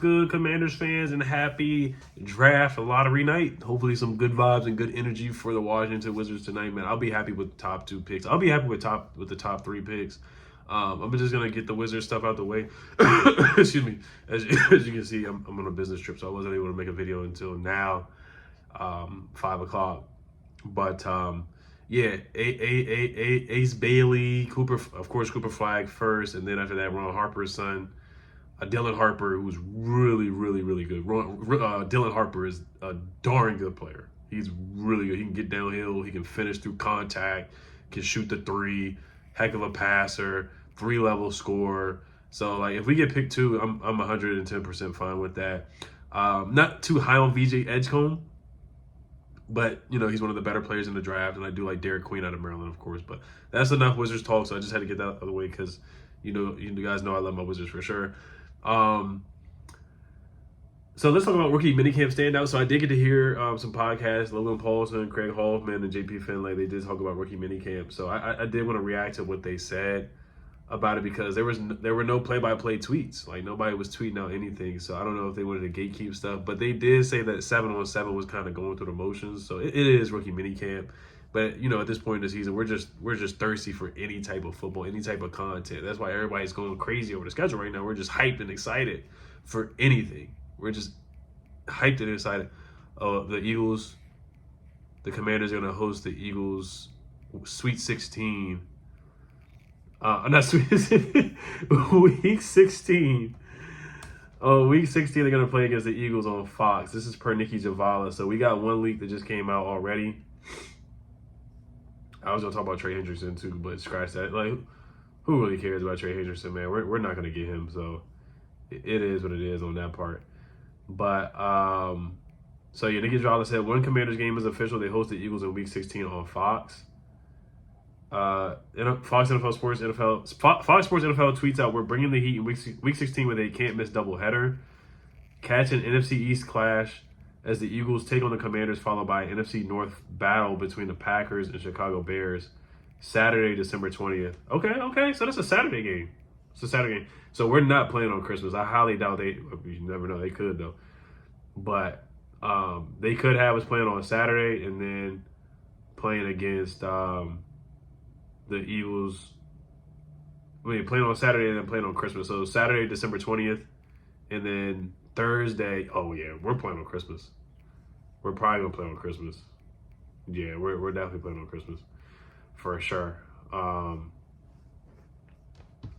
good, Commanders fans, and happy draft lottery night. Hopefully some good vibes and good energy for the Washington Wizards tonight, man. I'll be happy with the top 2 picks. I'll be happy with the top 3 picks. I'm just going to get the Wizards stuff out the way. Excuse me. As you can see, I'm on a business trip, so I wasn't able to make a video until now, 5 o'clock. But, yeah, Ace Bailey, Cooper, of course, Cooper Flag first, and then after that, Ron Harper's son, Dylan Harper, who's really, really, really good. Dylan Harper is a darn good player. He's really good. He can get downhill. He can finish through contact, can shoot the 3, heck of a passer, 3-level scorer. So, like, if we get picked 2, I'm 110% fine with that. Not too high on VJ Edgecombe, but, you know, he's one of the better players in the draft, and I do like Derek Queen out of Maryland, of course. But that's enough Wizards talk, so I just had to get that out of the way because, you guys know I love my Wizards for sure. So let's talk about rookie minicamp standout. So I did get to hear some podcasts, Logan Paulson, Craig Hoffman, and JP Finlay. They did talk about rookie minicamp. So I did want to react to what they said about it because there were no play-by-play tweets. Like, nobody was tweeting out anything. So I don't know if they wanted to gatekeep stuff. But they did say that 7-on-7 was kind of going through the motions. So it is rookie minicamp. But, you know, at this point in the season, we're just thirsty for any type of football, any type of content. That's why everybody's going crazy over the schedule right now. We're just hyped and excited for anything. We're just hyped and excited. The Eagles, the Commanders are going to host the Eagles Sweet 16. Not Sweet Week 16. Oh, Week 16, they're going to play against the Eagles on Fox. This is per Nikki Javala. So we got one leak that just came out already. I was going to talk about Trey Hendrickson too, but scratch that. Like, who really cares about Trey Hendrickson, man? We're not going to get him, so it is what it is on that part. But, so yeah, Nikki Javala said, one Commanders game is official. They host the Eagles in Week 16 on Fox. Fox Sports NFL tweets out, we're bringing the Heat in Week 16 with a can't-miss doubleheader. Catch an NFC East clash as the Eagles take on the Commanders, followed by an NFC North battle between the Packers and Chicago Bears, Saturday, December 20th. Okay, so that's a Saturday game. It's a Saturday game. So we're not playing on Christmas. I highly doubt you never know, they could though. But they could have us playing on Saturday and then playing against the Eagles. Playing on Saturday and then playing on Christmas. So Saturday, December 20th, and then Thursday. Oh yeah, we're playing on Christmas. We're probably gonna play on Christmas. Yeah, we're definitely playing on Christmas for sure.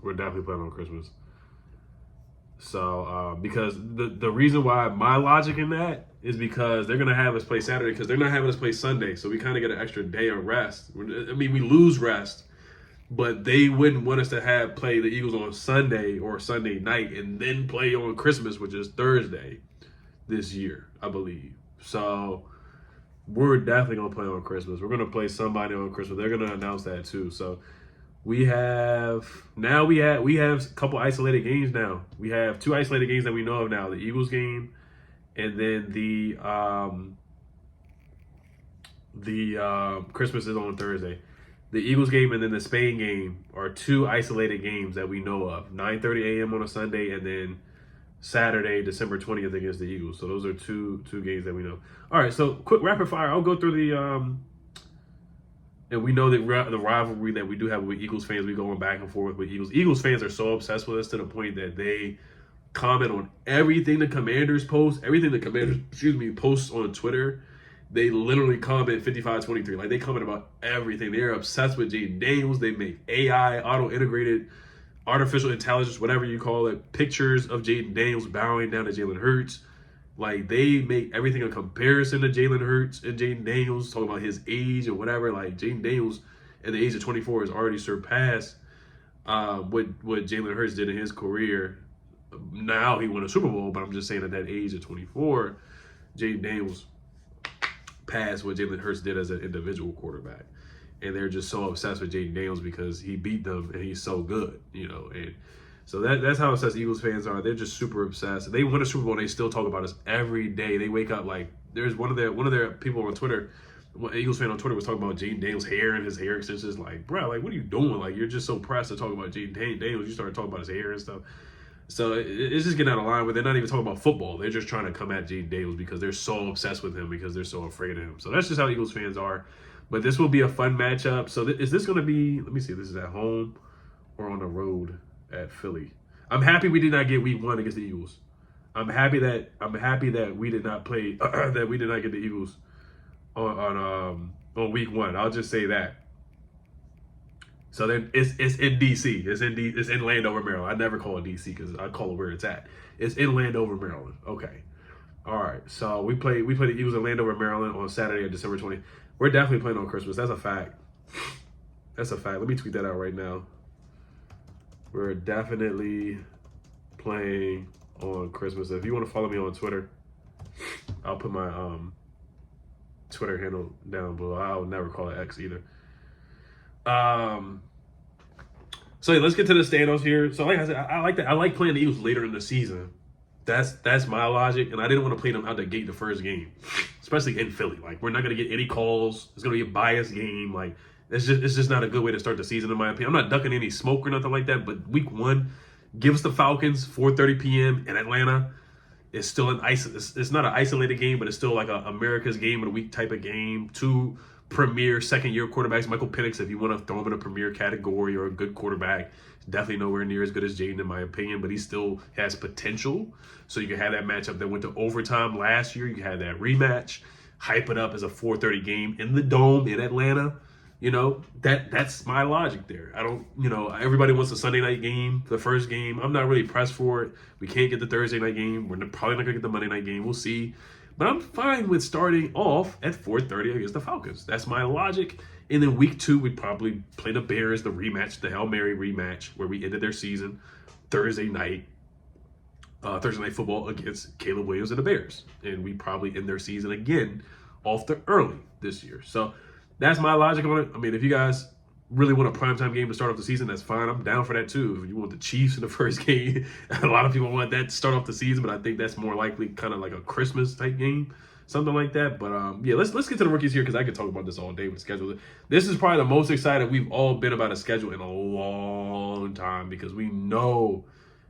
We're definitely playing on Christmas. So because the reason why my logic in that is because they're gonna have us play Saturday because they're not having us play Sunday, so we kind of get an extra day of rest. I mean, we lose rest. But they wouldn't want us to play the Eagles on Sunday or Sunday night and then play on Christmas, which is Thursday this year, I believe. So we're definitely going to play on Christmas. We're going to play somebody on Christmas. They're going to announce that too. So we have a couple isolated games now. We have 2 isolated games that we know of now. The Eagles game and then the Christmas is on Thursday. The Eagles game and then the Spain game are 2 isolated games that we know of. 9:30 a.m. on a Sunday and then Saturday, December 20th against the Eagles. So those are two games that we know. All right, so quick rapid fire. I'll go through the and we know that the rivalry that we do have with Eagles fans, we going back and forth with Eagles. Eagles fans are so obsessed with us to the point that they comment on everything the Commanders post, posts on Twitter. They literally comment 55-23. Like, they comment about everything. They're obsessed with Jaden Daniels. They make AI, auto-integrated, artificial intelligence, whatever you call it, pictures of Jaden Daniels bowing down to Jalen Hurts. Like, they make everything a comparison to Jalen Hurts and Jaden Daniels, talking about his age or whatever. Like, Jaden Daniels at the age of 24 has already surpassed what Jalen Hurts did in his career. Now he won a Super Bowl, but I'm just saying at that age of 24, Jaden Daniels passed what Jalen Hurts did as an individual quarterback. And they're just so obsessed with Jaden Daniels because he beat them and he's so good, And so that's how obsessed Eagles fans are. They're just super obsessed. They win a Super Bowl and they still talk about us every day. They wake up like, there's one of their people on Twitter, one Eagles fan on Twitter was talking about Jaden Daniels' hair and his hair extensions. Like, bro, like, what are you doing? Like, you're just so pressed to talk about Jaden Daniels. You started talking about his hair and stuff. So it's just getting out of line where they're not even talking about football. They're just trying to come at Jaden Daniels because they're so obsessed with him, because they're so afraid of him. So that's just how Eagles fans are. But this will be a fun matchup. So is this going to be, let me see, this is at home or on the road at Philly? I'm happy we did not get week 1 against the Eagles. I'm happy that we did not play, that we did not get the Eagles on week 1. I'll just say that. So then it's in DC. It's in Landover, Maryland. I never call it DC because I call it where it's at. It's in Landover, Maryland. Okay. All right. So we play the Eagles in Landover, Maryland on Saturday, December 20th. We're definitely playing on Christmas. That's a fact. That's a fact. Let me tweet that out right now. We're definitely playing on Christmas. If you want to follow me on Twitter, I'll put my Twitter handle down below. I'll never call it X either. So yeah, let's get to the standouts here. So like I said, I like that. I like playing the Eagles later in the season. That's my logic, and I didn't want to play them out the gate the first game, especially in Philly. Like, we're not gonna get any calls. It's gonna be a biased game. Like, it's just not a good way to start the season, in my opinion. I'm not ducking any smoke or nothing like that. But week 1, give us the Falcons, 4:30 p.m. in Atlanta. It's still it's not an isolated game, but it's still like a America's game of the week type of game. 2 premier second-year quarterbacks. Michael Penix, if you want to throw him in a premier category or a good quarterback, definitely nowhere near as good as Jaden in my opinion, but he still has potential. So you can have that matchup that went to overtime last year. You can have that rematch, hype it up as a 4:30 game in the Dome in Atlanta. You know, that's my logic there. I don't, everybody wants a Sunday night game, the first game. I'm not really pressed for it. We can't get the Thursday night game. We're probably not going to get the Monday night game. We'll see. But I'm fine with starting off at 4:30 against the Falcons. That's my logic. And then week 2, we probably play the Bears, the rematch, the Hail Mary rematch, where we ended their season Thursday night football against Caleb Williams and the Bears. And we probably end their season again off the early this year. So that's my logic on it. I mean, if you guys really want a primetime game to start off the season, that's fine. I'm down for that too. If you want the Chiefs in the first game, a lot of people want that to start off the season, but I think that's more likely kind of like a Christmas type game, something like that. But yeah, let's get to the rookies here, because I could talk about this all day with the schedule. This is probably the most excited we've all been about a schedule in a long time, because we know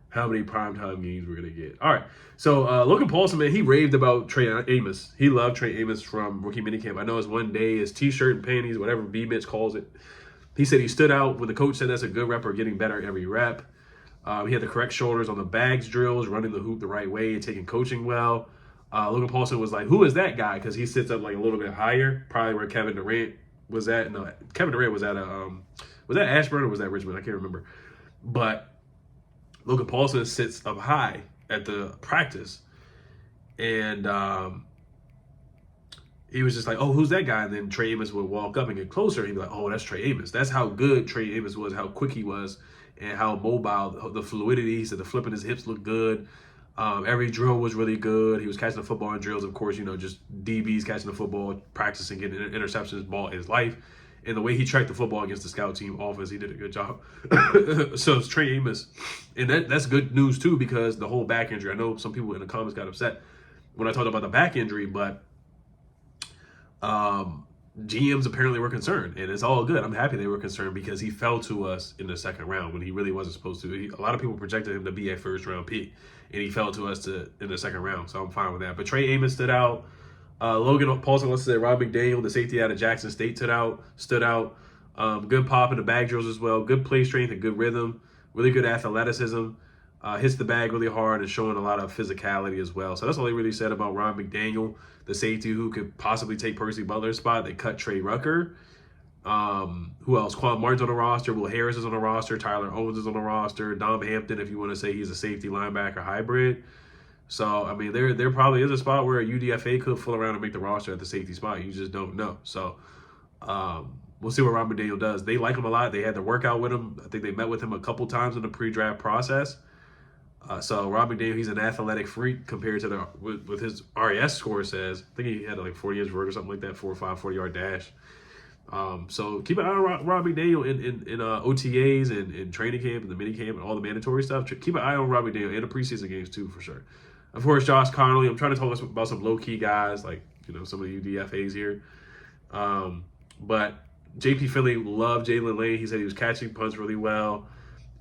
how many primetime games we're going to get. All right. So Logan Paulson, man, he raved about Trey Amos. He loved Trey Amos from rookie minicamp. I know his one day, his T-shirt and panties, whatever B-Mitch calls it. He said he stood out when the coach said that's a good rep or getting better every rep. He had the correct shoulders on the bags drills, running the hoop the right way, and taking coaching well. Logan Paulson was like, who is that guy? Because he sits up like a little bit higher, probably where Kevin Durant was at. No, Kevin Durant was at was that Ashburn or was that Richmond? I can't remember. But Logan Paulson sits up high at the practice. And he was just like, oh, who's that guy? And then Trey Amos would walk up and get closer. And he'd be like, oh, that's Trey Amos. That's how good Trey Amos was, how quick he was, and how mobile, the fluidity. He said the flipping his hips looked good. Every drill was really good. He was catching the football in drills, of course, just DBs catching the football, practicing getting interceptions, ball in his life. And the way he tracked the football against the scout team offense, he did a good job. So it's Trey Amos. And that's good news, too, because the whole back injury, I know some people in the comments got upset when I talked about the back injury, but GMs apparently were concerned, and it's all good. I'm happy they were concerned, because he fell to us in the second round when he really wasn't supposed to. A lot of people projected him to be a first-round pick, and he fell to us in the second round, so I'm fine with that. But Trey Amos stood out. Logan Paulson, let's say Rob McDaniel, the safety out of Jackson State, stood out. Good pop in the bag drills as well. Good play strength and good rhythm. Really good athleticism. Hits the bag really hard and showing a lot of physicality as well. So that's all they really said about Ron McDaniel, the safety who could possibly take Percy Butler's spot. They cut Trey Rucker. Who else? Quan Martin's on the roster. Will Harris is on the roster. Tyler Owens is on the roster. Dom Hampton, if you want to say he's a safety linebacker hybrid. So, I mean, there probably is a spot where a UDFA could fool around and make the roster at the safety spot. You just don't know. So, we'll see what Ron McDaniel does. They like him a lot. They had to work out with him. I think they met with him a couple times in the pre-draft process. So Rob McDaniel, he's an athletic freak compared to with his RAS score says. I think he had like 40 inch vert or something like that, 4.5 40-yard dash. So keep an eye on Rob McDaniel in OTAs and in training camp and the mini camp and all the mandatory stuff. Keep an eye on Rob McDaniel and the preseason games too, for sure. Of course, Josh Connolly. I'm trying to talk about some low key guys like some of the UDFAs here. But JP Finley loved Jalen Lane. He said he was catching punts really well.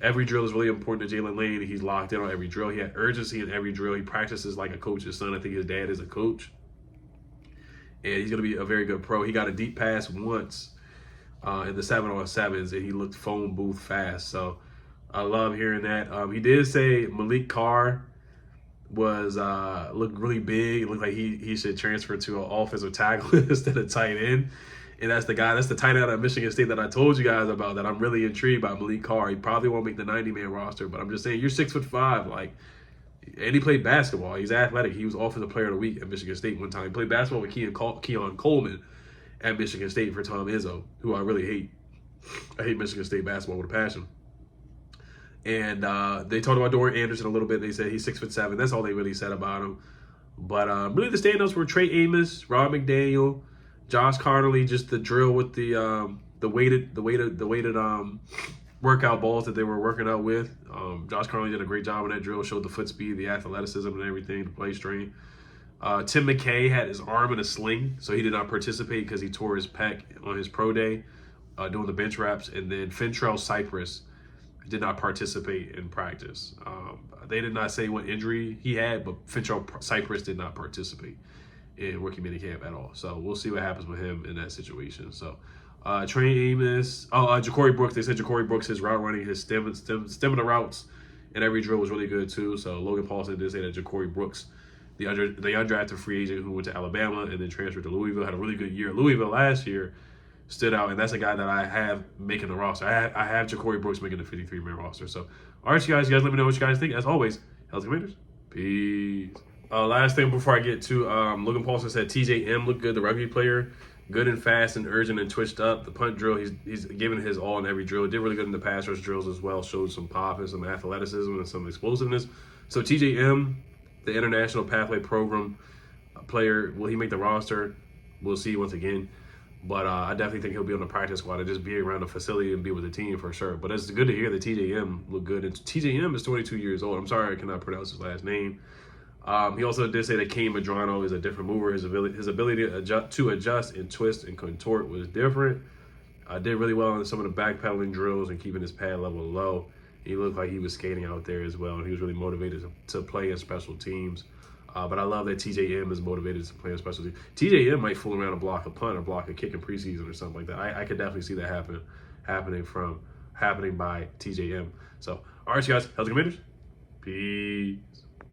Every drill is really important to Jalen Lane. He's locked in on every drill. He had urgency in every drill. He practices like a coach's son. I think his dad is a coach. And he's going to be a very good pro. He got a deep pass once in the 7-on-7s, and he looked phone booth fast. So I love hearing that. He did say Malik Carr was looked really big. It looked like he should transfer to an offensive tackle instead of tight end. And that's the tight end out of Michigan State that I told you guys about, that I'm really intrigued by, Malik Carr. He probably won't make the 90-man roster, but I'm just saying, you're 6'5", like, and he played basketball. He's athletic. He was Offensive Player of the Week at Michigan State one time. He played basketball with Keon Coleman at Michigan State for Tom Izzo, who I really hate. I hate Michigan State basketball with a passion. And they talked about Dorian Anderson a little bit. They said he's 6'7". That's all they really said about him. But really the standouts were Trey Amos, Rob McDaniel, Josh Carnley, just the drill with the weighted workout balls that they were working out with. Josh Carnley did a great job on that drill, showed the foot speed, the athleticism, and everything, the play strength. Tim McKay had his arm in a sling, so he did not participate because he tore his pec on his pro day doing the bench reps. And then Fentrell Cypress did not participate in practice. They did not say what injury he had, but Fentrell Cypress did not participate in rookie minicamp at all. So we'll see what happens with him in that situation. So Trey Amos, Ja'Cory Brooks. They said Ja'Cory Brooks, his route running, his stemming the routes and every drill was really good too. So Logan Paulson did say that Ja'Cory Brooks, the undrafted free agent who went to Alabama and then transferred to Louisville, had a really good year. Louisville last year stood out, and that's a guy that I have making the roster. I have Ja'Cory Brooks making the 53-man roster. So, all right, you guys let me know what you guys think. As always, Hells Commanders, peace. Last thing before I get to Logan Paulson said TJM looked good, the rugby player, good and fast and urgent and twitched up. The punt drill, he's giving his all in every drill. Did really good in the pass rush drills as well. Showed some pop and some athleticism and some explosiveness. So TJM, the International Pathway Program player, will he make the roster? We'll see once again. But I definitely think he'll be on the practice squad and just be around the facility and be with the team for sure. But it's good to hear that TJM looked good. And TJM is 22 years old. I'm sorry I cannot pronounce his last name. He also did say that Kane Madrano is a different mover. His ability to adjust and twist and contort was different. Did really well on some of the backpedaling drills and keeping his pad level low. He looked like he was skating out there as well, and he was really motivated to play in special teams. But I love that TJM is motivated to play in special teams. TJM might fool around and block a punt or block a kick in preseason or something like that. I could definitely see that happening by TJM. So, all right, you guys, Hells Commanders, peace.